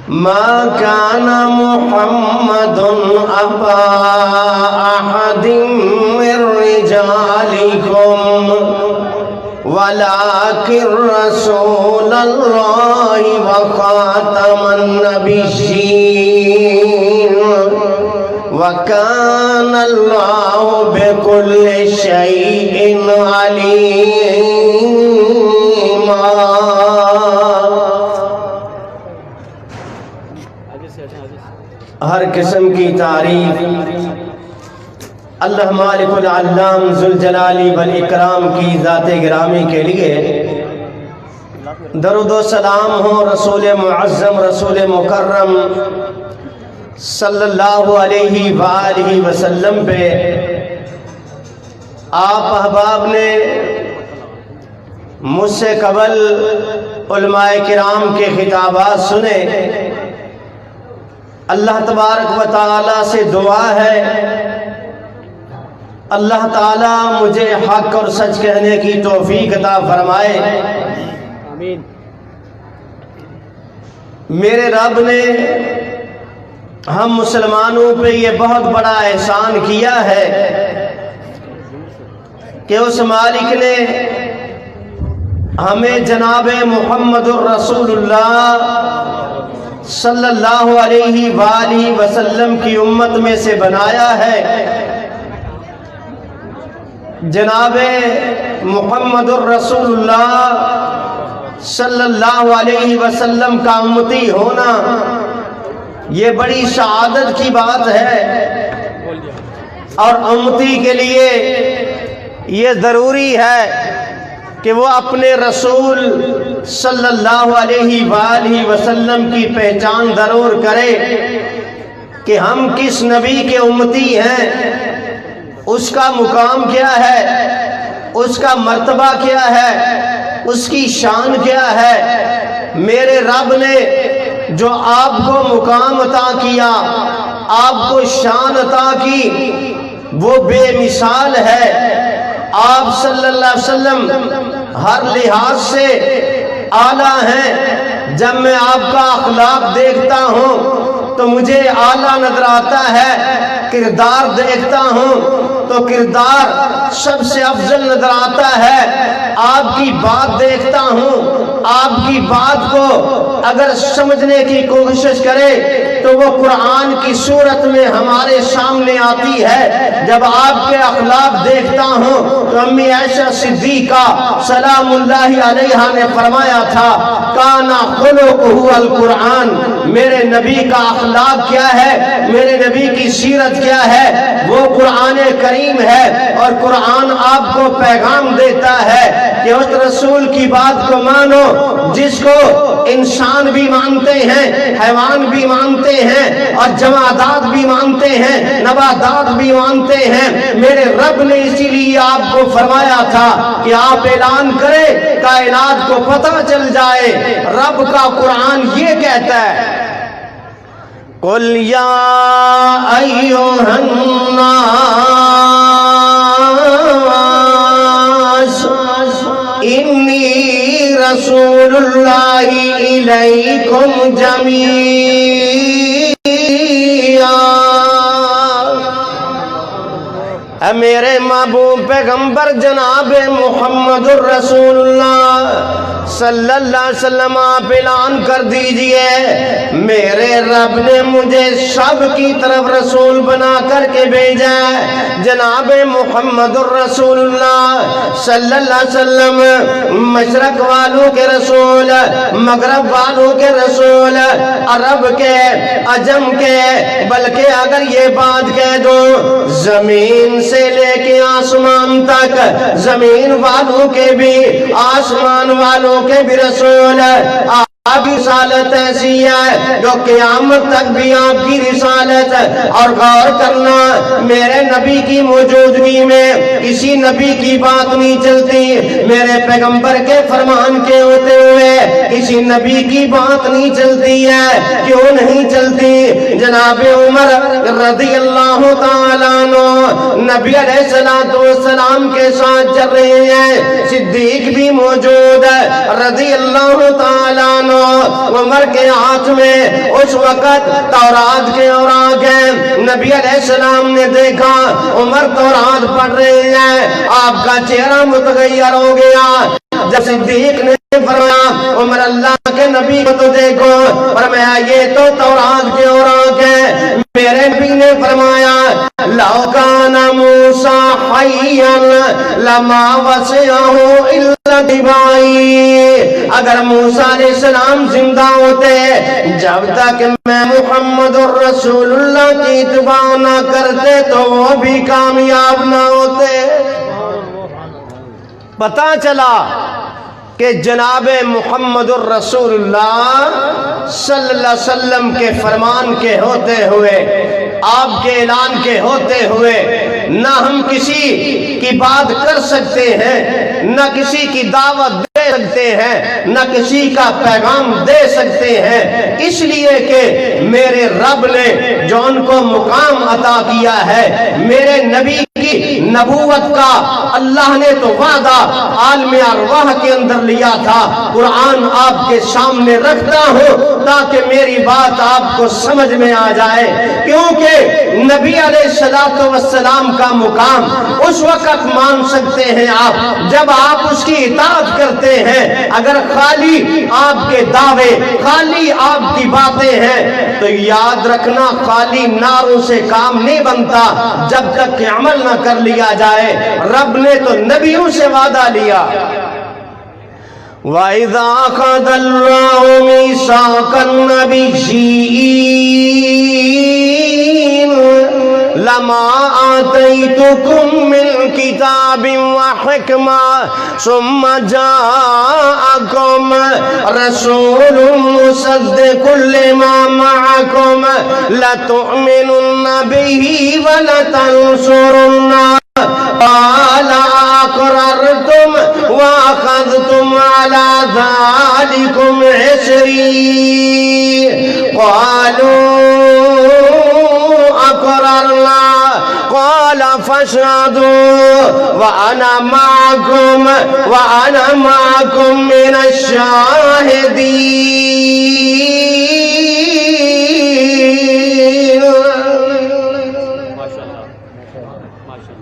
ما كان محمد أبا أحد من رجالكم ولكن رسول الله وخاتم النبيين وكان الله بكل شيء عليما. ہر قسم کی تعریف اللہ مالک العلام ذوالجلال والاکرام کی ذات گرامی کے لیے. درود و سلام ہو رسول معظم رسول مکرم صلی اللہ علیہ وآلہ وسلم پہ. آپ احباب نے مجھ سے قبل علماء کرام کے خطابات سنے. اللہ تبارک و تعالی سے دعا ہے اللہ تعالی مجھے حق اور سچ کہنے کی توفیق عطا فرمائے. آمین. میرے رب نے ہم مسلمانوں پہ یہ بہت بڑا احسان کیا ہے کہ اس مالک نے ہمیں جناب محمد الرسول اللہ صلی اللہ علیہ وآلہ وسلم کی امت میں سے بنایا ہے. جناب محمد الرسول اللہ صلی اللہ علیہ وسلم کا امتی ہونا یہ بڑی سعادت کی بات ہے اور امتی کے لیے یہ ضروری ہے کہ وہ اپنے رسول صلی اللہ علیہ وآلہ وسلم کی پہچان ضرور کرے کہ ہم کس نبی کے امتی ہیں, اس کا مقام کیا ہے, اس کا مرتبہ کیا ہے, اس کی شان کیا ہے. میرے رب نے جو آپ کو مقام عطا کیا, آپ کو شان عطا کی, وہ بے مثال ہے. آپ صلی اللہ علیہ وسلم ہر لحاظ سے اعلیٰ ہیں. جب میں آپ کا اخلاق دیکھتا ہوں تو مجھے اعلیٰ نظر آتا ہے, کردار دیکھتا ہوں تو کردار سب سے افضل نظر آتا ہے. آپ کی بات دیکھتا ہوں, آپ کی بات کو اگر سمجھنے کی کوشش کرے تو وہ قرآن کی صورت میں ہمارے سامنے آتی ہے. جب آپ کے اخلاق دیکھتا ہوں تو امی عائشہ صدیقہ سلام اللہ علیہا نے فرمایا تھا کانا خلقہ القرآن. میرے نبی کا اخلاق کیا ہے, میرے نبی کی سیرت کیا ہے, وہ قرآن کریم ہے. اور قرآن آپ کو پیغام دیتا ہے کہ اس رسول کی بات کو مانو جس کو انسان بھی مانتے ہیں, حیوان بھی مانتے ہیں, اور جمادات بھی مانتے ہیں, نباتات بھی مانتے ہیں. میرے رب نے اسی لیے آپ کو فرمایا تھا کہ آپ اعلان کریں, کائنات کو پتہ چل جائے. رب کا قرآن یہ کہتا ہے قُلْ يَا أَيُّهَا النَّاسُ إِنِّي رَسُولُ اللَّهِ إِلَيْكُمْ جَمِيعًا. اے میرے محبوب پیغمبر جناب محمد الرسول اللہ صلی اللہ علیہ وسلم آپ اعلان کر دیجئے میرے رب نے مجھے سب کی طرف رسول بنا کر کے بھیجا ہے. جناب محمد الرسول اللہ صلی اللہ علیہ وسلم مشرق والوں کے رسول, مغرب والوں کے رسول, عرب کے, عجم کے, بلکہ اگر یہ بات کہہ دو زمین سے لے کے آسمان تک, زمین والوں کے بھی آسمان والوں کے بھی رسول. آپ کی رسالت ایسی ہے جو قیامت تک بھی آپ کی رسالت. اور غور کرنا میرے نبی کی موجودگی میں کسی نبی کی بات نہیں چلتی, میرے پیغمبر کے فرمان کے ہوتے ہوئے کسی نبی کی بات نہیں چلتی ہے. کیوں نہیں چلتی؟ جناب عمر رضی اللہ تعالیٰ عنہ نبی علیہ السلام کے ساتھ چل رہے ہیں, صدیق بھی موجود ہے رضی اللہ تعالیٰ عنہ, عمر کے ہاتھ میں اس وقت تورات کے اوراق ہیں. نبی علیہ السلام نے دیکھا عمر تورات پڑھ رہے ہیں, آپ کا چہرہ متغیر ہو گیا. جب صدیق نے فرمایا عمر اللہ کے نبی کو تو دیکھو, فرمایا یہ تو تورات کے اوراق ہیں. میرے نبی نے فرمایا لو کان موسیٰ حیّا لما وسعہ الا اتباعی, اگر موسیٰ علیہ السلام زندہ ہوتے جب تک میں محمد الرسول اللہ کی اتباع نہ کرتے تو وہ بھی کامیاب نہ ہوتے. پتہ چلا کہ جناب محمد الرسول اللہ صلی اللہ علیہ وسلم کے فرمان کے ہوتے ہوئے, آپ کے اعلان کے ہوتے ہوئے نہ ہم کسی کی بات کر سکتے ہیں, نہ کسی کی دعوت دے سکتے ہیں, نہ کسی کا پیغام دے سکتے ہیں, اس لیے کہ میرے رب نے جو ان کو مقام عطا کیا ہے, میرے نبی کی نبوت کا اللہ نے تو وعدہ عالم ارواح کے اندر لیا تھا. قرآن آپ کے سامنے رکھتا ہوں تاکہ میری بات آپ کو سمجھ میں آ جائے, کیونکہ نبی علیہ السلام کا مقام اس وقت مان سکتے ہیں آپ جب آپ اس کی اطاعت کرتے ہیں. اگر خالی آپ کے دعوے, خالی آپ کی باتیں ہیں تو یاد رکھنا خالی نعروں سے کام نہیں بنتا جب تک کہ عمل نہ کر لیا جائے. رب نے تو نبیوں سے وعدہ لیا, وَإِذَا أَخَذَ اللَّهُ مِيثَاقَ النَّبِيِّينَ لَمَا آتَيْتُكُم مِّن كِتَابٍ وَحِكْمَةٍ ثُمَّ جَاءَكُمْ رَسُولٌ مُّصَدِّقٌ لِّمَا مَعَكُمْ لَتُؤْمِنُنَّ بِهِ وَلَتَنصُرُنَّهُ قال أقررتم وأخذتم على ذلكم إصري قالوا أقررنا قال فاشهدوا وأنا معكم من الشاهدين.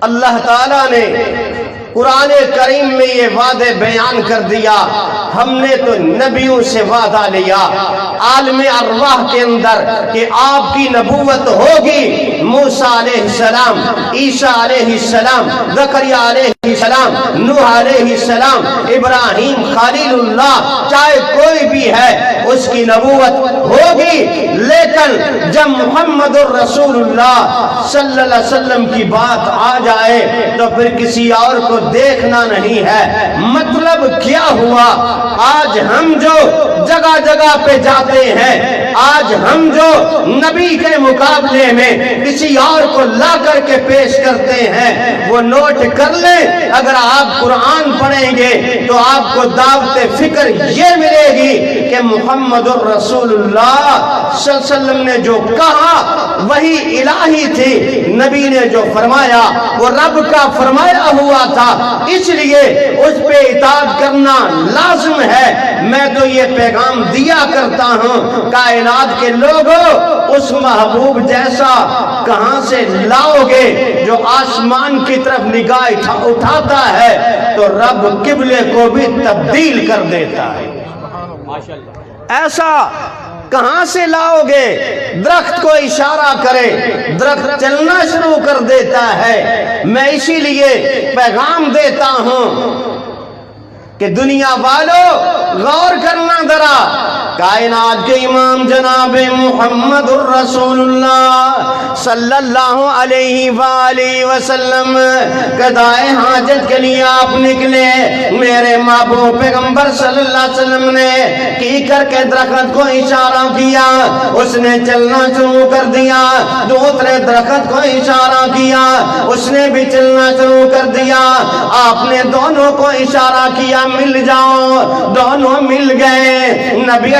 اللہ تعالیٰ نے قرآن کریم میں یہ وعدے بیان کر دیا. ہم نے تو نبیوں سے وعدہ لیا عالم ارواح کے اندر کہ آپ کی نبوت ہوگی. موسیٰ علیہ السلام, عیسیٰ علیہ السلام, زکریا علیہ السلام, نوح علیہ السلام, ابراہیم خلیل اللہ, چاہے کوئی بھی ہے اس کی نبوت ہوگی. لیکن جب محمد الرسول اللہ صلی اللہ علیہ وسلم کی بات آ جائے تو پھر کسی اور کو دیکھنا نہیں ہے. مطلب کیا ہوا؟ آج ہم جو جگہ جگہ پہ جاتے ہیں, آج ہم جو نبی کے مقابلے میں کسی اور کو لا کر کے پیش کرتے ہیں, وہ نوٹ کر لیں. اگر آپ قرآن پڑھیں گے تو آپ کو دعوت فکر یہ ملے گی کہ محمد الرسول اللہ صلی اللہ علیہ وسلم نے جو کہا وہی الہی تھی. نبی نے جو فرمایا وہ رب کا فرمایا ہوا تھا, اس لیے اس پہ اطاعت کرنا لازم ہے. میں تو یہ پیغام دیا کرتا ہوں, کائنات کے لوگوں اس محبوب جیسا کہاں سے لاؤ گے جو آسمان کی طرف نگاہ اٹھاتا ہے تو رب قبلے کو بھی تبدیل کر دیتا ہے. ایسا کہاں سے لاؤ گے؟ درخت کو اشارہ کرے درخت چلنا شروع کر دیتا ہے. میں اسی لیے پیغام دیتا ہوں کہ دنیا والوں غور کرنا ذرا. کائنات کے امام جناب محمد الرسول اللہ صلی اللہ علیہ وآلہ وسلم قضائے حاجت کے لیے آپ نکلے. میرے محبوب پیغمبر صلی اللہ علیہ وسلم نے کی کر کے درخت کو اشارہ کیا, اس نے چلنا شروع کر دیا. دوسرے درخت کو اشارہ کیا, اس نے بھی چلنا شروع کر دیا. آپ نے دونوں کو اشارہ کیا, مل جاؤ. دونوں مل گئے. نبی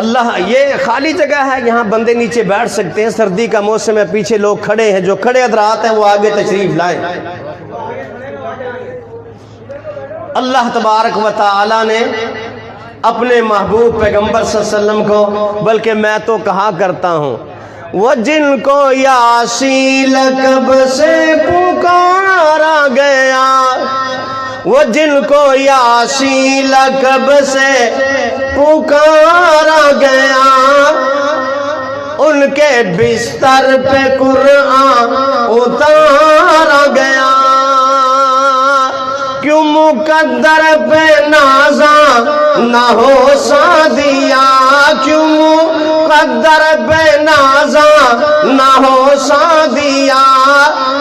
اللہ یہ خالی جگہ ہے، یہاں بندے نیچے بیٹھ سکتے ہیں، سردی کا موسم ہے، پیچھے لوگ کھڑے ہیں، جو کھڑے حضرات ہیں وہ آگے تشریف لائیں۔ اللہ تبارک و تعالی نے اپنے محبوب پیغمبر صلی اللہ علیہ وسلم کو، بلکہ میں تو کہا کرتا ہوں، وہ جن کو یاسی لقب سے پکارا گیا، وہ جن کو یاسی لقب سے پکارا گیا، ان کے بستر پہ قرآن اتارا گیا۔ کیوں مقدر پہ نازاں نہ ہو سعدیہ، کیوں مقدر پہ نازاں نہ ہو سعدیہ،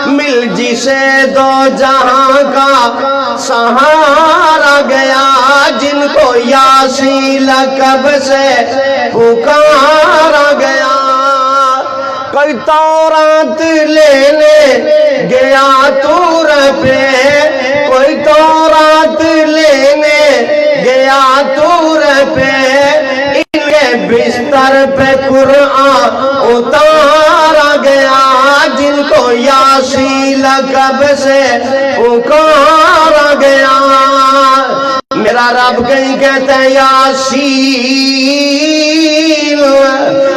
مل جسے دو جہاں کا سہارا گیا، جن کو یاسی لقب سے پکارا گیا۔ کوئی تورات لینے گیا طور پہ، کوئی تورات لینے گیا طور پہ، ان کے بستر پہ قرآن اتارا گیا، جن کو یاسی لقب سے پکارا گیا۔ میرا رب کہیں کہتے ہیں یاسین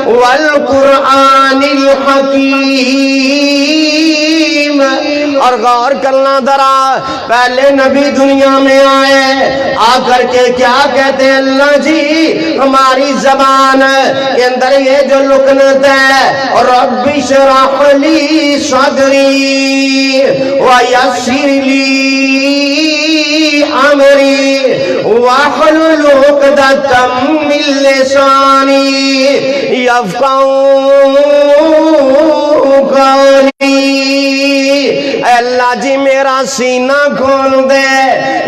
والقرآن الحکیم، اور غور کرنا ذرا، پہلے نبی دنیا میں آئے، آ کر کے کیا کہتے ہیں؟ اللہ جی ہماری زبان کے اندر یہ جو لکنت ہے، اور رب اشرح لی صدری ویسر لی امری واحلل عقدۃ من لسانی یفقہوا قولی۔ اے اللہ جی میرا سینہ کھول دے،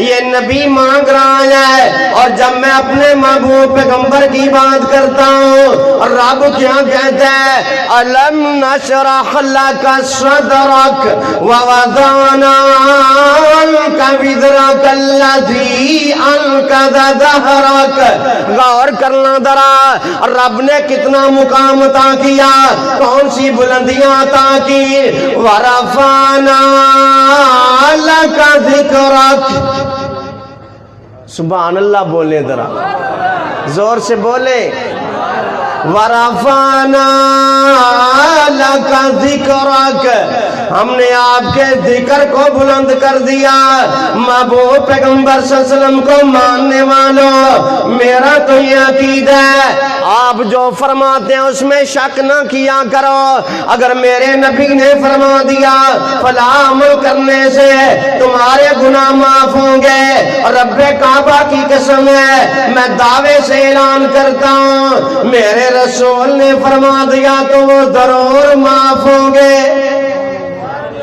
یہ نبی مانگ رہا ہے، اور جب میں اپنے محبوب پیغمبر کی بات کرتا ہوں، اور رب کیا کہتا ہے؟ الم نشرح لک صدرک ووضعنا عنک وزرک الذی انقض ظہرک۔ غور کرنا ذرا، رب نے کتنا مقام عطا کیا، کون سی بلندیاں عطا کی۔ ورفعنا لک ذکرک، سبحان اللہ بولیں ذرا، زور سے بولے۔ ورفعنا لک ذکرک، ہم نے آپ کے ذکر کو بلند کر دیا۔ محبوب پیغمبر صلی اللہ علیہ وسلم کو ماننے والوں، میرا تو یہ عقیدہ ہے، آپ جو فرماتے ہیں اس میں شک نہ کیا کرو۔ اگر میرے نبی نے فرما دیا فلاں عمل کرنے سے تمہارے گناہ معاف ہوں گے، اور رب کعبہ کی قسم ہے میں دعوے سے اعلان کرتا ہوں میرے رسول نے فرما دیا تو وہ ضرور معاف ہوں گے۔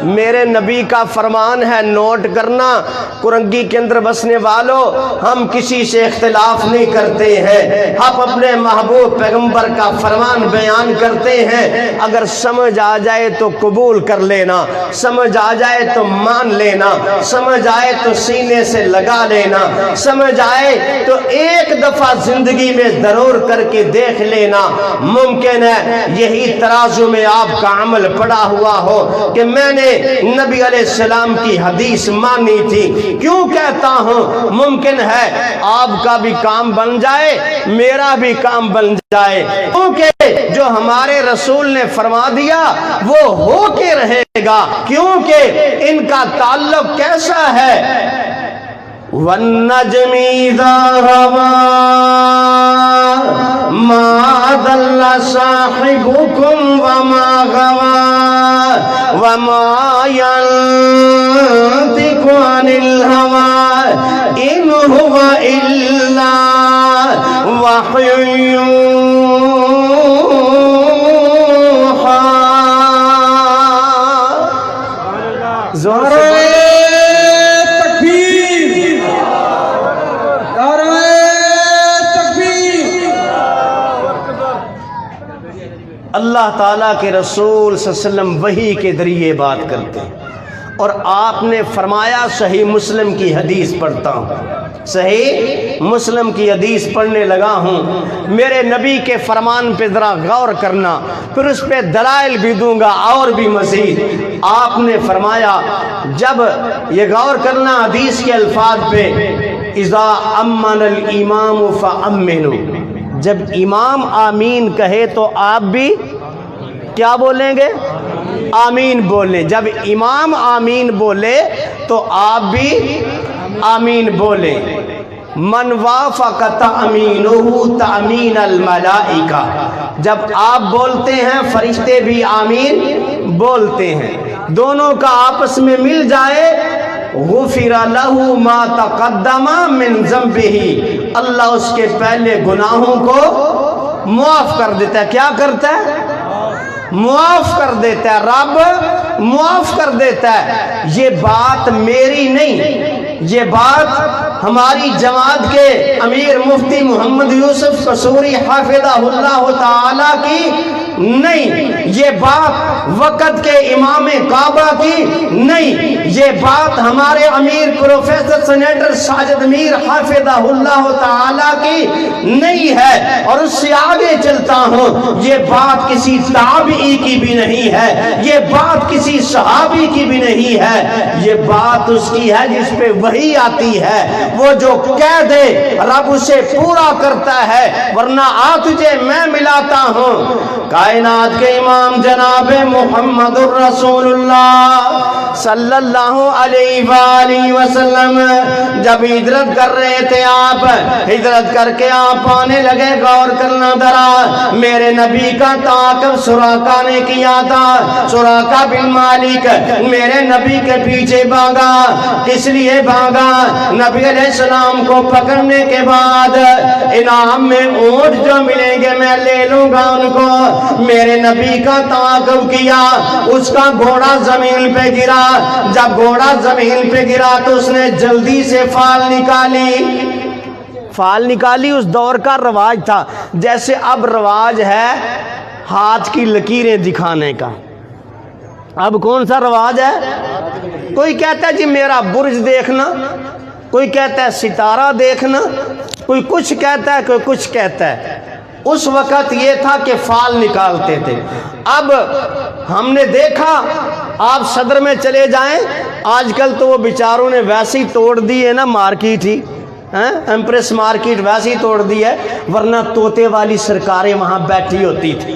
میرے نبی کا فرمان ہے، نوٹ کرنا کرنگی کے اندر بسنے والوں، ہم کسی سے اختلاف نہیں کرتے ہیں، ہم اپنے محبوب پیغمبر کا فرمان بیان کرتے ہیں، اگر سمجھ آ جائے تو قبول کر لینا، سمجھ آ جائے تو مان لینا، سمجھ آئے تو سینے سے لگا لینا، سمجھ آئے تو ایک دفعہ زندگی میں ضرور کر کے دیکھ لینا۔ ممکن ہے یہی ترازو میں آپ کا عمل پڑا ہوا ہو کہ میں نے نبی علیہ السلام کی حدیث مانی تھی، کیوں کہتا ہوں ممکن ہے آپ کا بھی کام بن جائے، میرا بھی کام بن جائے، کیونکہ جو ہمارے رسول نے فرما دیا وہ ہو کے رہے گا، کیونکہ ان کا تعلق کیسا ہے؟ وَالنَّجْمِ إِذَا هَوَىٰ مَا ضَلَّ صَاحِبُكُمْ وَمَا غَوَىٰ وَمَا يَنطِقُ عَنِ الْهَوَىٰ إِنْ هُوَ إِلَّا وَحْيٌ يُوحَىٰ۔ اللہ تعالیٰ کے رسول صلی اللہ علیہ وسلم وحی کے ذریعے بات کرتے ہیں، اور آپ نے فرمایا، صحیح مسلم کی حدیث پڑھتا ہوں، صحیح مسلم کی حدیث پڑھنے لگا ہوں، میرے نبی کے فرمان پہ ذرا غور کرنا، پھر اس پہ دلائل بھی دوں گا اور بھی مزید۔ آپ نے فرمایا، جب یہ غور کرنا حدیث کے الفاظ پہ، اذا امن الامام فامنوا، جب امام آمین کہے تو آپ بھی کیا بولیں گے؟ آمین بولیں۔ جب امام آمین بولے تو آپ بھی آمین بولیں۔ من وافق تأمینہ تأمین الملائکہ، جب آپ بولتے ہیں فرشتے بھی آمین بولتے ہیں، دونوں کا آپس میں مل جائے، غفر لہ ما تقدم من ذنبہ، اللہ اس کے پہلے گناہوں کو معاف کر دیتا ہے۔ کیا کرتا ہے؟ معاف کر دیتا ہے، رب معاف کر دیتا ہے۔ یہ بات میری نہیں، یہ بات ہماری جماعت کے امیر مفتی محمد یوسف قصوری حافظہ اللہ تعالی کی نہیں، یہ بات وقت کے امام کعبہ کی نہیں، یہ بات ہمارے امیر پروفیسر سینیٹر ساجد میر حافظہ اللہ تعالی کی نہیں ہے، اور اس سے آگے چلتا ہوں، یہ بات کسی تابعی کی بھی نہیں ہے، یہ بات کسی صحابی کی بھی نہیں ہے، یہ بات اس کی ہے جس پہ وحی آتی ہے، وہ جو کہہ دے رب اسے پورا کرتا ہے، ورنہ آ تجھے میں ملاتا ہوں۔ کائنات کے امام جناب محمد الرسول اللہ صلی اللہ علیہ وآلہ وسلم جب ہجرت کر رہے تھے، آپ ہجرت کر کے آپ آنے لگے، غور کرنا ذرا، میرے نبی کا تعاقب سراقہ نے کیا تھا۔ سراقہ بن مالک میرے نبی کے پیچھے بھاگا، کس لیے بھاگا؟ نبی علیہ السلام کو پکڑنے کے بعد انعام میں اونٹ جو ملیں گے میں لے لوں گا ان کو۔ میرے نبی کا تعاقب کیا، اس کا گھوڑا زمین پہ گرا، جب گھوڑا زمین پہ گرا تو اس نے جلدی سے فال نکالی۔ اس دور کا رواج تھا، جیسے اب رواج ہے ہاتھ کی لکیریں دکھانے کا۔ اب کون سا رواج ہے؟ کوئی کہتا ہے جی میرا برج دیکھنا، کوئی کہتا ہے ستارہ دیکھنا، کوئی کچھ کہتا ہے، کوئی کچھ کہتا ہے۔ اس وقت یہ تھا کہ فال نکالتے تھے۔ اب ہم نے دیکھا، آپ صدر میں چلے جائیں، آج کل تو وہ بیچاروں نے ویسی توڑ دی ہے نا مارکیٹ ہی، ایمپریس مارکیٹ ویسی توڑ دی ہے، ورنہ طوطے والی سرکاریں وہاں بیٹھی ہوتی تھی،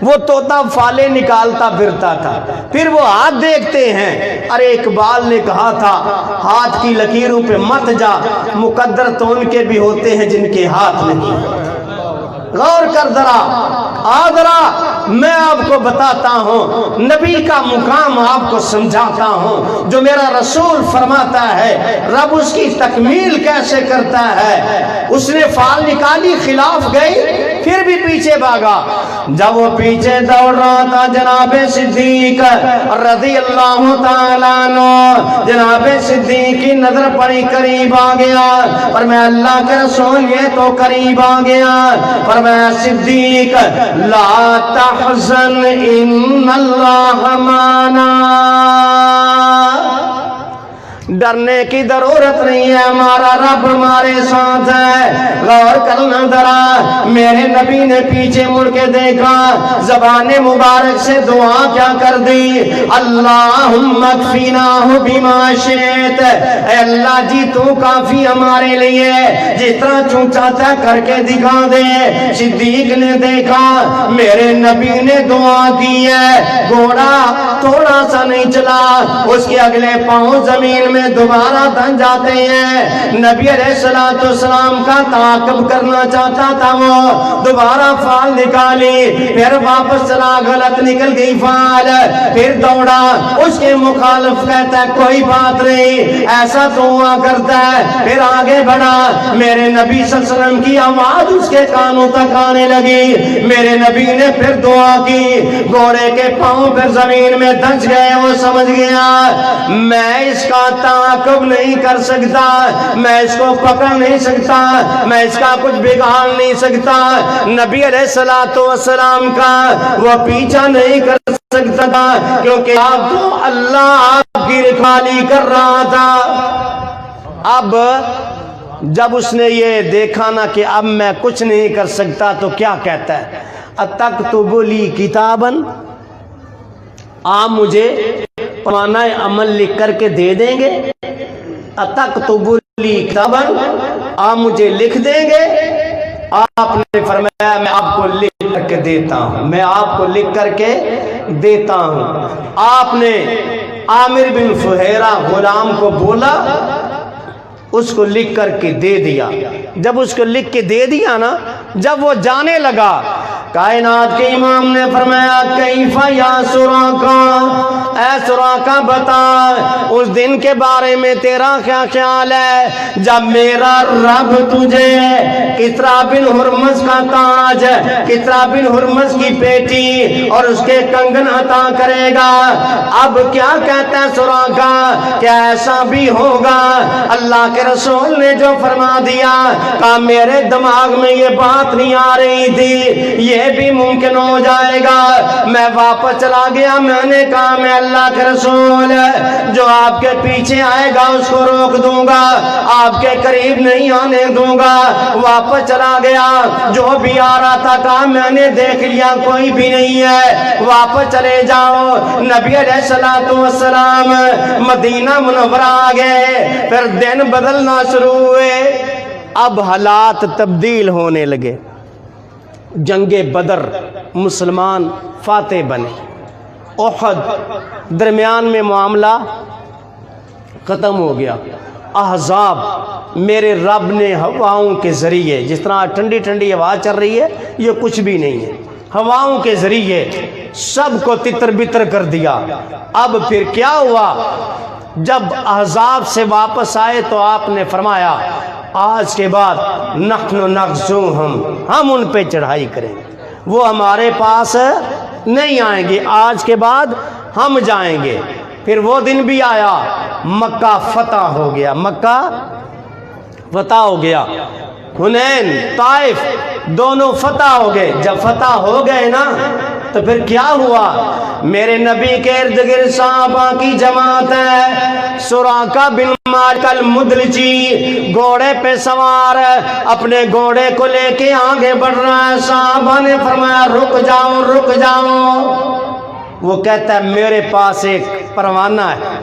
وہ طوطا فالے نکالتا پھرتا تھا، پھر وہ ہاتھ دیکھتے ہیں۔ ارے اقبال نے کہا تھا ہاتھ کی لکیروں پہ مت جا، مقدر تو ان کے بھی ہوتے ہیں جن کے ہاتھ نہیں۔ غور کر ذرا میں آپ کو بتاتا ہوں، نبی کا مقام آپ کو سمجھاتا ہوں، جو میرا رسول فرماتا ہے رب اس کی تکمیل کیسے کرتا ہے۔ اس نے فال نکالی، خلاف گئی، پھر بھی پیچھے بھاگا۔ جب وہ پیچھے دوڑ رہا تھا، جناب صدیق رضی اللہ تعالیٰ عنہ، جناب صدیق کی نظر پڑی، قریب آ گیا، اور میں اللہ کے رسول یہ تو قریب آ گیا، اور میں صدیق لا تحزن ان اللہ معنا، ڈرنے کی ضرورت نہیں ہے، ہمارا رب ہمارے ساتھ ہے۔ غور کرنا ذرا، میرے نبی نے پیچھے مڑ کے دیکھا، زبان مبارک سے دعا کیا کر دی، اللہم اکفیناہ بما شئت، اے اللہ جی تو کافی ہمارے لیے، جتنا چاہتا ہے کر کے دکھا دے۔ صدیق نے دیکھا میرے نبی نے دعا کی ہے، گھوڑا تھوڑا سا نہیں چلا، اس کے اگلے پاؤں زمین میں دوبارہ دھن جاتے ہیں۔ نبی علیہ السلام کا تعاقب کرنا چاہتا تھا، وہ دوبارہ فال نکالی، پھر واپس چلا، غلط نکل گئی فال، پھر دوڑا، اس کے مخالف کہتا ہے کوئی بات نہیں، ایسا تو ہوا کرتا ہے، پھر آگے بڑھا، میرے نبی صلی اللہ علیہ وسلم کی آواز اس کے کانوں تک آنے لگی، میرے نبی نے پھر دعا کی، گھوڑے کے پاؤں پھر زمین میں دھنس گئے، وہ سمجھ گیا میں اس کا تعاقب نہیں کر سکتا، میں اس کو پکڑ نہیں سکتا، میں اس کا کچھ بگاڑ نہیں سکتا، نبی علیہ الصلوۃ والسلام کا وہ پیچھا نہیں کر سکتا تھا، کیونکہ آپ تو اللہ آپ کی رکھوالی کر رہا تھا۔ اب جب اس نے یہ دیکھا نا کہ اب میں کچھ نہیں کر سکتا تو کیا کہتا ہے، اتکتب لی کتاباً، آپ مجھے پیمانہ عمل لکھ کر کے دے دیں گے، اتکتب لی کتاباً، آپ مجھے لکھ دیں گے؟ آپ نے فرمایا میں آپ کو لکھ کر کے دیتا ہوں، میں آپ کو لکھ کر کے دیتا ہوں۔ آپ نے عامر بن فہیرہ غلام کو بولا، اس کو لکھ کر کے دے دیا۔ جب اس کو لکھ کے دے دیا نا، جب وہ جانے لگا، کائنات کے امام نے فرمایا کیف یا سراقہ، اے سراقہ بتا اس دن کے بارے میں تیرا کیا خیال ہے جب میرا رب تجھے کسریٰ بن ہرمز کا تاج، کسریٰ بن ہرمز کی بیٹی اور اس کے کنگن عطا کرے گا؟ اب کیا کہتا ہے سراقہ، کیا ایسا بھی ہوگا؟ اللہ کے رسول نے جو فرما دیا، کہا میرے دماغ میں یہ بات نہیں آ رہی تھی، یہ بھی ممکن ہو جائے گا۔ میں واپس چلا گیا، میں نے کہا میں اللہ کے رسول جو آپ کے پیچھے آئے گا اس کو روک دوں گا، آپ کے قریب نہیں آنے دوں گا۔ واپس چلا گیا، جو بھی آ رہا تھا کہا میں نے دیکھ لیا کوئی بھی نہیں ہے، واپس چلے جاؤ۔ نبی علیہ الصلوۃ والسلام مدینہ منورہ آ گئے، پھر دن بدلنا شروع ہوئے، اب حالات تبدیل ہونے لگے۔ جنگ بدر مسلمان فاتح بنے، احد درمیان میں معاملہ ختم ہو گیا، احزاب میرے رب نے ہواؤں کے ذریعے، جس طرح ٹھنڈی ٹھنڈی ہوا چل رہی ہے یہ کچھ بھی نہیں ہے، ہواؤں کے ذریعے سب کو تتر بتر کر دیا۔ اب پھر کیا ہوا، جب احزاب سے واپس آئے تو آپ نے فرمایا آج کے بعد نحن نغزوہم، ہم ان پہ چڑھائی کریں گے، وہ ہمارے پاس نہیں آئیں گے، آج کے بعد ہم جائیں گے۔ پھر وہ دن بھی آیا، مکہ فتح ہو گیا، مکہ فتح ہو گیا، حنین طائف دونوں فتح ہو گئے۔ جب فتح ہو گئے نا تو پھر کیا ہوا، میرے نبی کے ارد گرد صحابہ کی جماعت ہے، سراقہ بن مالک المدلجی گھوڑے پہ سوار اپنے گھوڑے کو لے کے آگے بڑھ رہا ہے۔ صحابہ نے فرمایا رک جاؤ رک جاؤ۔ وہ کہتا ہے میرے پاس ایک پروانہ ہے،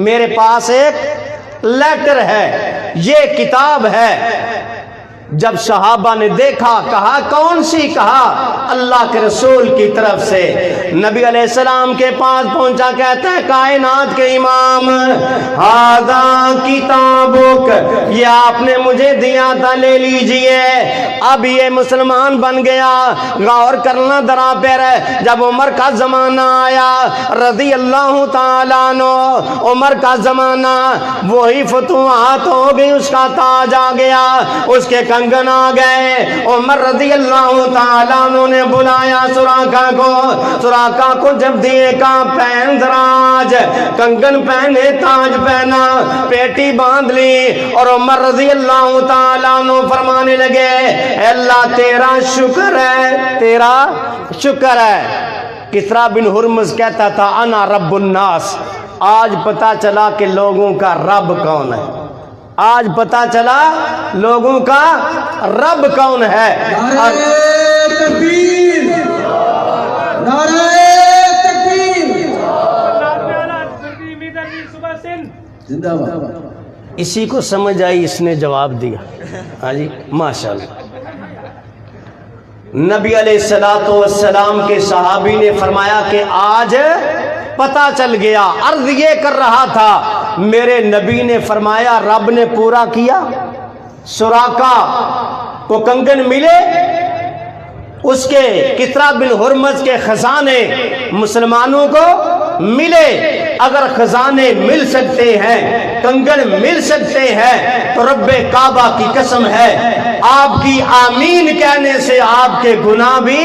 میرے پاس ایک لیٹر ہے، یہ کتاب ہے۔ جب صحابہ نے دیکھا کہا کون سی؟ کہا اللہ کے رسول کی طرف سے۔ نبی علیہ السلام کے پاس پہنچا، کہتا ہے کائنات کے امام ھذا کتابک، یہ آپ نے مجھے دیا تھا، لے لیجئے۔ اب یہ مسلمان بن گیا۔ غور کرنا ذرا پھر، جب عمر کا زمانہ آیا رضی اللہ تعالیٰ عنہ، عمر کا زمانہ، وہی فتوحات ہو گئی، اس کا تاج آ گیا، اس کے کنگن آ گئے۔ عمر رضی اللہ تعالیٰ عنہ نے بلایا سراقہ کو، سراقہ کو جب دیے کہا پہن دراج، کنگن پہنے، تاج پہنا، پیٹی باندھ لی، اور عمر رضی اللہ تعالیٰ عنہ فرمانے لگے اے اللہ تیرا شکر ہے، تیرا شکر ہے۔ کسریٰ بن ہرمز کہتا تھا انا رب الناس، آج پتا چلا کہ لوگوں کا رب کون ہے، آج پتا چلا لوگوں کا رب کون ہے۔ نعرہ تکبیر، نعرہ تکبیر، زندہ باد۔ اسی کو سمجھ آئی، اس نے جواب دیا۔ ہاں جی ماشاءاللہ۔ نبی علیہ الصلوۃ والسلام کے صحابی نے فرمایا کہ آج پتہ چل گیا، عرض یہ کر رہا تھا، میرے نبی نے فرمایا رب نے پورا کیا۔ سراقہ کو کنگن ملے، اس کے کسریٰ بن ہرمز کے خزانے مسلمانوں کو ملے۔ اگر خزانے مل سکتے ہیں، کنگن مل سکتے ہیں، تو رب کعبہ کی قسم ہے آپ کی آمین کہنے سے آپ کے گناہ بھی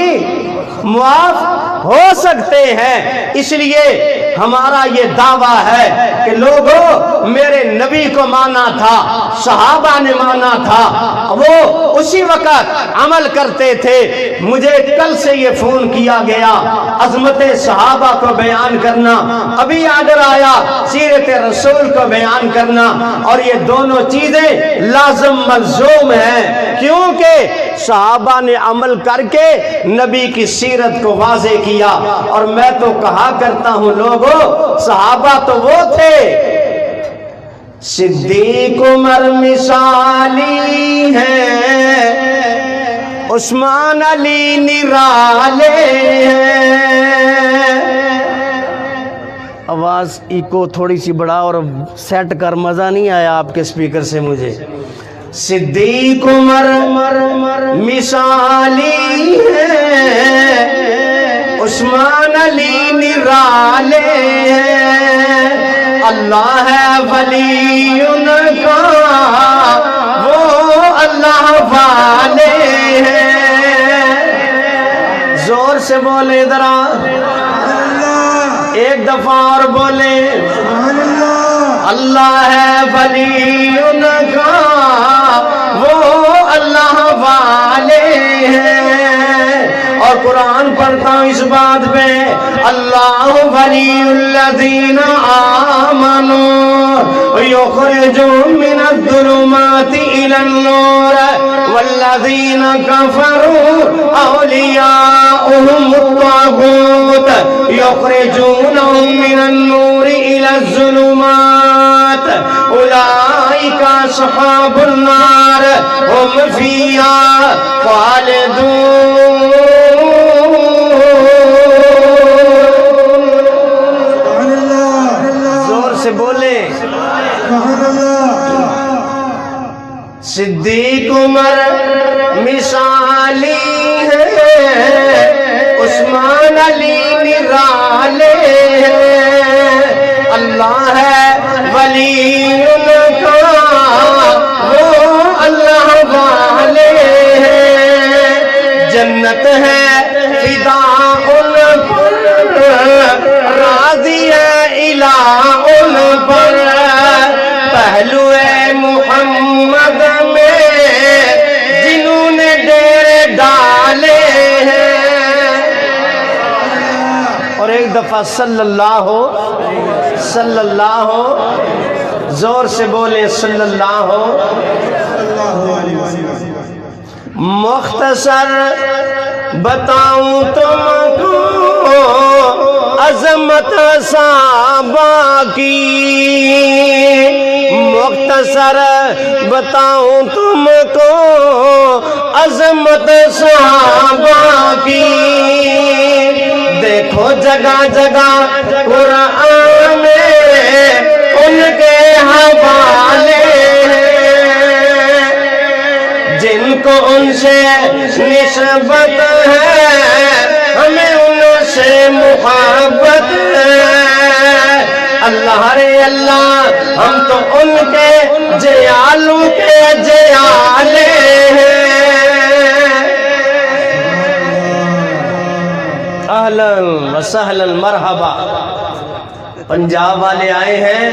معاف ہو سکتے ہیں۔ اس لیے ہمارا یہ دعویٰ ہے کہ لوگوں میرے نبی کو مانا تھا، صحابہ نے مانا تھا، وہ اسی وقت عمل کرتے تھے۔ مجھے کل سے یہ فون کیا گیا عظمت صحابہ کو بیان کرنا، ابھی آرڈر آیا سیرت رسول کو بیان کرنا، اور یہ دونوں چیزیں لازم ملزوم ہیں، کیونکہ صحابہ نے عمل کر کے نبی کی سیرت کو واضح کیا۔ اور میں تو کہا کرتا ہوں لوگوں، صحابہ تو وہ تھے، صدیق عمر مثالی ہے، عثمان علی نرالے ہیں۔ آواز ایکو تھوڑی سی بڑھا اور سیٹ کر، مزہ نہیں آیا آپ کے سپیکر سے مجھے۔ صدیق عمر مثالی ہے، عثمان علی نرالے ہیں، اللہ ہے ولی ان کا وہ اللہ والے ہیں۔ زور سے بولے ذرا، ایک دفعہ اور بولے، اللہ ہے ولی ان کا وہ اللہ والے ہیں۔ اور قرآن پڑھتا ہوں اس بات پہ، اللہ ولی الذین آمنوا یخرجهم من الظلمات الى النور والذین کفروا اولیاؤهم الطاغوت یخرجونهم من النور الى الظلمات اولئک اصحاب النار هم فیہا خالدون۔ سے بولے صدیق عمر مثالی ہے، عثمان علی نرالے ہیں، اللہ ہے ولی ان کا وہ اللہ والے ہیں، جنت ہے فدا ان پر، راضی ہے الہ ان پر، پہلو محمد میں جنہوں نے ڈیرے ڈالے ہیں۔ اور ایک دفعہ صلی اللہ زور سے بولے صلی اللہ۔ مختصر بتاؤں تم کو عظمت صحابہ کی، مختصر بتاؤں تم کو عظمت صحابہ کی، دیکھو جگہ جگہ قرآن میں ان کے حوالے ہیں، جن کو ان سے نسبت ہے ہمیں ان سے محبت ہے۔ اللہ رے اللہ، ہم تو ان کے جیالوں کے جیالے ہیں۔ اہلاً و سہلاً مرحبا۔ پنجاب والے آئے ہیں،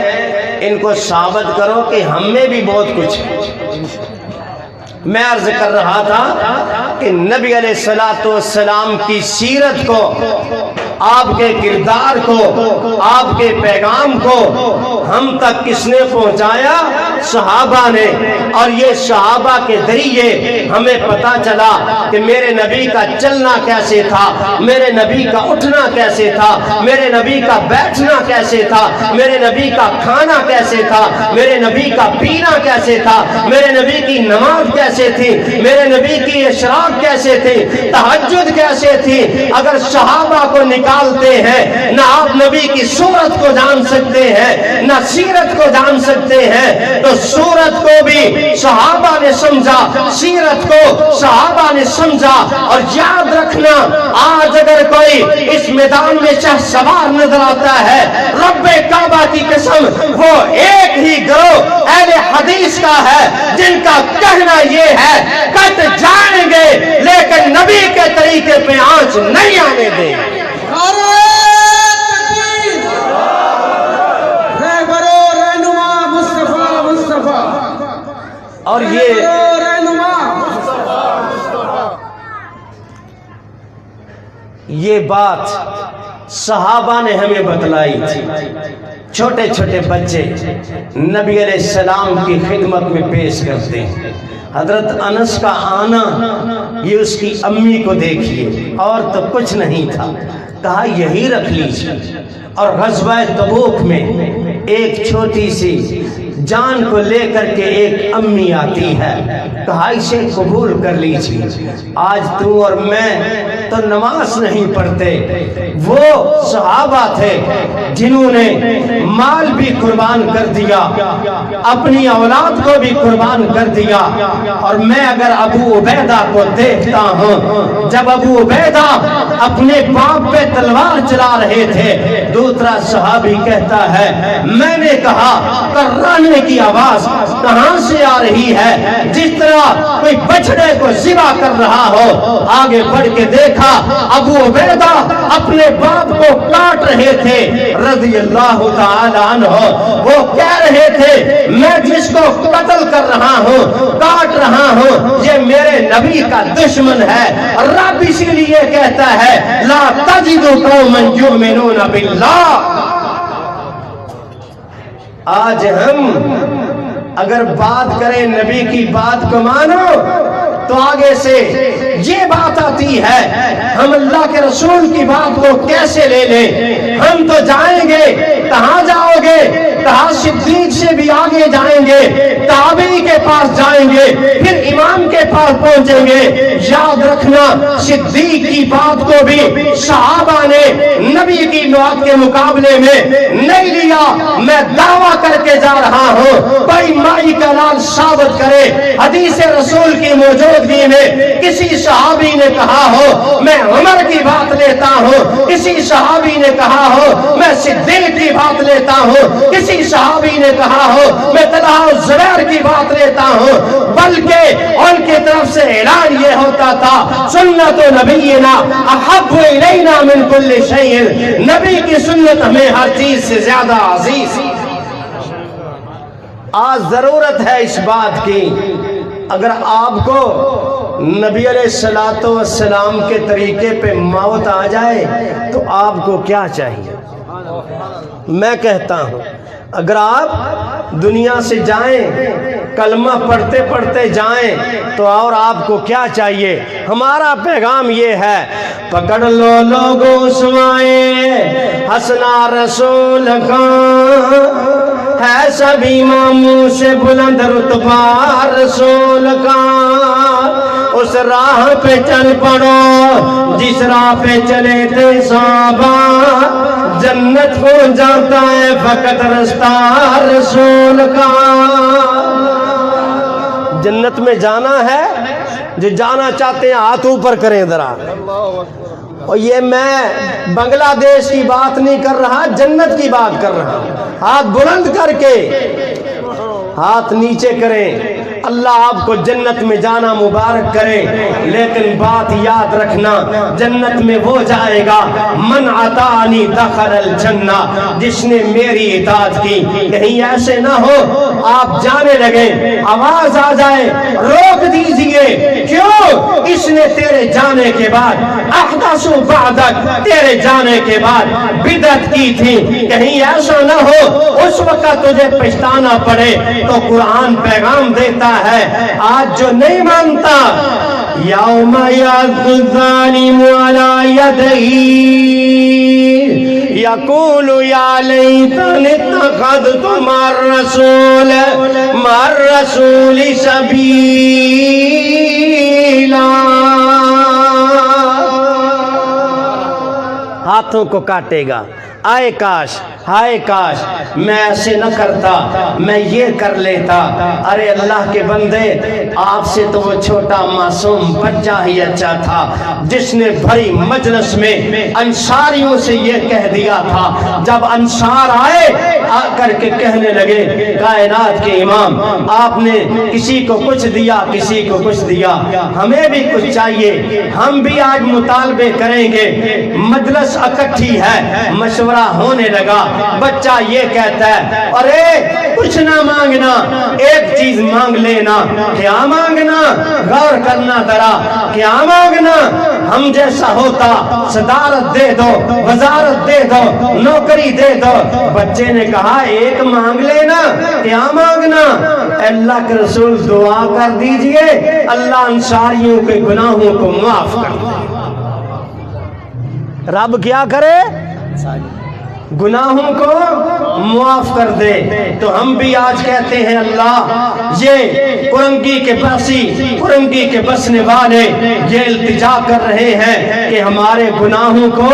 ان کو ثابت کرو کہ ہم میں بھی بہت کچھ ہے۔ میں عرض کر رہا تھا کہ نبی علیہ السلام کی سیرت کو، آپ کے کردار کو، آپ کے پیغام کو ہم تک کس نے پہنچایا؟ صحابہ نے۔ اور یہ صحابہ کے ذریعے ہمیں پتا چلا کہ میرے نبی کا چلنا کیسے تھا، میرے نبی کا اٹھنا کیسے تھا، میرے نبی کا بیٹھنا کیسے تھا، میرے نبی کا کھانا کیسے تھا، میرے نبی کا پینا کیسے تھا، میرے نبی کی نماز کیسے تھی، میرے نبی کی اشراق کیسے تھی، تہجد کیسے تھی۔ اگر صحابہ کو نکالتے ہیں، نہ آپ نبی کی صورت کو جان سکتے ہیں، نہ سیرت کو جان سکتے ہیں، تو صورت کو بھی صحابہ نے سمجھا، سیرت کو صحابہ نے سمجھا۔ اور یاد رکھنا، آج اگر کوئی اس میدان میں شہ سوار نظر آتا ہے، رب کعبہ کی قسم وہ ایک ہی گروہ اہل حدیث کا ہے، جن کا کہنا یہ ہے کٹ جائیں گے لیکن نبی کے طریقے پہ آنچ نہیں آنے دیں گے۔ اور یہ بات صحابہ نے ہمیں بتلائی تھی. چھوٹے چھوٹے بچے نبی علیہ السلام کی خدمت میں پیش کرتے ہیں. حضرت انس کا آنا یہ اس کی امی کو دیکھیے، اور تو کچھ نہیں تھا، کہا یہی رکھ لیجیے. اور غزوہ تبوک میں ایک چھوٹی سی جان کو لے کر کے ایک امی آتی ہے، کہا اسے قبول کر لیجیے. آج تو اور میں تو نماز نہیں پڑھتے، وہ صحابہ تھے جنہوں نے مال بھی قربان کر دیا، اپنی اولاد کو بھی قربان کر دیا. اور میں اگر ابو عبیدہ کو دیکھتا ہوں، جب ابو عبیدہ اپنے باپ پہ تلوار چلا رہے تھے، دوسرا صحابی کہتا ہے میں نے کہا کرانے کی آواز کہاں سے آ رہی ہے، جس طرح کوئی بچڑے کو ذبح کر رہا ہو. آگے بڑھ کے دیکھا ابو عبیدہ اپنے باپ کو کاٹ رہے تھے رضی اللہ تعالی عنہ. وہ کہہ رہے تھے میں جس کو قتل کر رہا ہوں، کاٹ رہا ہوں، یہ میرے نبی کا دشمن ہے. رب اسی لیے کہتا ہے لا تجد قوما یؤمنون باللہ. آج ہم اگر بات کریں نبی کی بات کو مانو تو آگے سے یہ بات آتی ہے ہم اللہ کے رسول کی بات کو کیسے لے لیں. ہم تو جائیں گے، کہاں جاؤ گے؟ کہا صدیق سے بھی آگے جائیں گے، تابعی کے پاس جائیں گے، پھر امام کے پاس پہنچیں گے. یاد رکھنا صدیق کی بات کو بھی صحابہ نے نبی کی بات کے مقابلے میں نہیں لیا. میں دعویٰ کر کے جا رہا ہوں، کوئی مائی کا لال ثابت کرے حدیث رسول کی موجودگی میں کسی صحابی نے کہا ہو میں عمر کی بات لیتا ہوں، کسی صحابی نے کہا ہو میں صدیق کی بات لیتا ہوں، کسی صحابی نے کہا ہو میں طلحہ و زبیر کی بات لیتا ہوں، بلکہ ان کی طرف سے اعلان یہ ہوتا تھا سنت نبینا احب الینا من کل شیء، نبی کی سنت ہمیں ہر چیز سے زیادہ عزیز. آج ضرورت ہے اس بات کی، اگر آپ کو نبی علیہ السلام کے طریقے پہ موت آ جائے تو آپ کو کیا چاہیے؟ میں کہتا ہوں اگر آپ دنیا سے جائیں، کلمہ پڑھتے پڑھتے جائیں تو اور آپ کو کیا چاہیے؟ ہمارا پیغام یہ ہے پکڑ لو لوگوں سوائے حسنا رسول کا، ہے سبھی ماموں سے بلند رتبہ رسول کا. اس راہ پہ چل پڑو جس راہ پہ چلے تھے صحابہ، جنت کو جاتا ہے فقط رستہ رسول کا. جنت میں جانا ہے، جو جانا چاہتے ہیں ہاتھ اوپر کریں ذرا. اور یہ میں بنگلہ دیش کی بات نہیں کر رہا، جنت کی بات کر رہا. ہاتھ بلند کر کے ہاتھ نیچے کریں. اللہ آپ کو جنت میں جانا مبارک کرے. لیکن بات یاد رکھنا، جنت میں وہ جائے گا من عطانی دخل الجنہ، جس نے میری اطاعت کی. کہیں ایسے نہ ہو آپ جانے لگے آواز آ جائے روک دیجئے، کیوں؟ اس نے تیرے جانے کے بعد احدث بعدک، تیرے جانے کے بعد بدعت کی تھی. کہیں ایسا نہ ہو اس وقت تجھے پچھتانا پڑے. تو قرآن پیغام دیتا ہے آج جو نہیں مانتا یوم یعض الظالم علی یدیہ یقول یا لیتنی اتخذت مع الرسول سبیلا. ہاتھوں کو کاٹے گا، آئے کاش، ہائے کاش میں ایسے نہ کرتا، میں یہ کر لیتا. ارے اللہ کے بندے، آپ سے تو وہ چھوٹا معصوم بچہ ہی اچھا تھا جس نے بھری مجلس میں انصاریوں سے یہ کہہ دیا تھا. جب انصار آئے آ کر کے کہنے لگے کائنات کے امام آپ نے کسی کو کچھ دیا، کسی کو کچھ دیا، ہمیں بھی کچھ چاہیے، ہم بھی آج مطالبے کریں گے. مجلس اکٹھی ہے، مشورہ ہونے لگا. بچہ یہ کہتا ہے ارے کچھ نہ مانگنا، ایک چیز مانگ لینا۔ کیا مانگنا؟ غور کرنا ذرا، کیا مانگنا؟ ہم جیسا ہوتا صدارت دے دو، وزارت دے دو، نوکری دے دو۔ بچے نے کہا ایک مانگ لینا، کیا مانگنا؟ اللہ کے رسول دعا کر دیجئے اللہ انصاریوں کے گناہوں کو معاف کر دے۔ رب کیا کرے؟ گناہوں کو معاف کر دے۔ تو ہم بھی آج کہتے ہیں اللہ یہ کرنگی کے باسی، کرنگی کے بسنے والے یہ التجا کر رہے ہیں کہ ہمارے گناہوں کو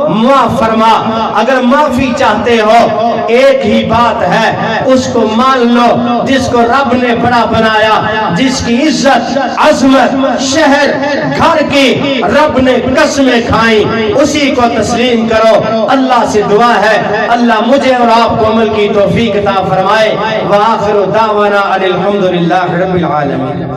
معاف فرما۔ اگر معافی چاہتے ہو ایک ہی بات ہے، اس کو مان لو جس کو رب نے بڑا بنایا، جس کی عزت عظمت شہر گھر کی رب نے قسمیں کھائیں، اسی کو تسلیم کرو۔ اللہ سے دعا ہے اللہ مجھے اور آپ کو عمل کی توفیق عطا فرمائے۔ وآخر دعوانا ان الحمدللہ رب العالمین۔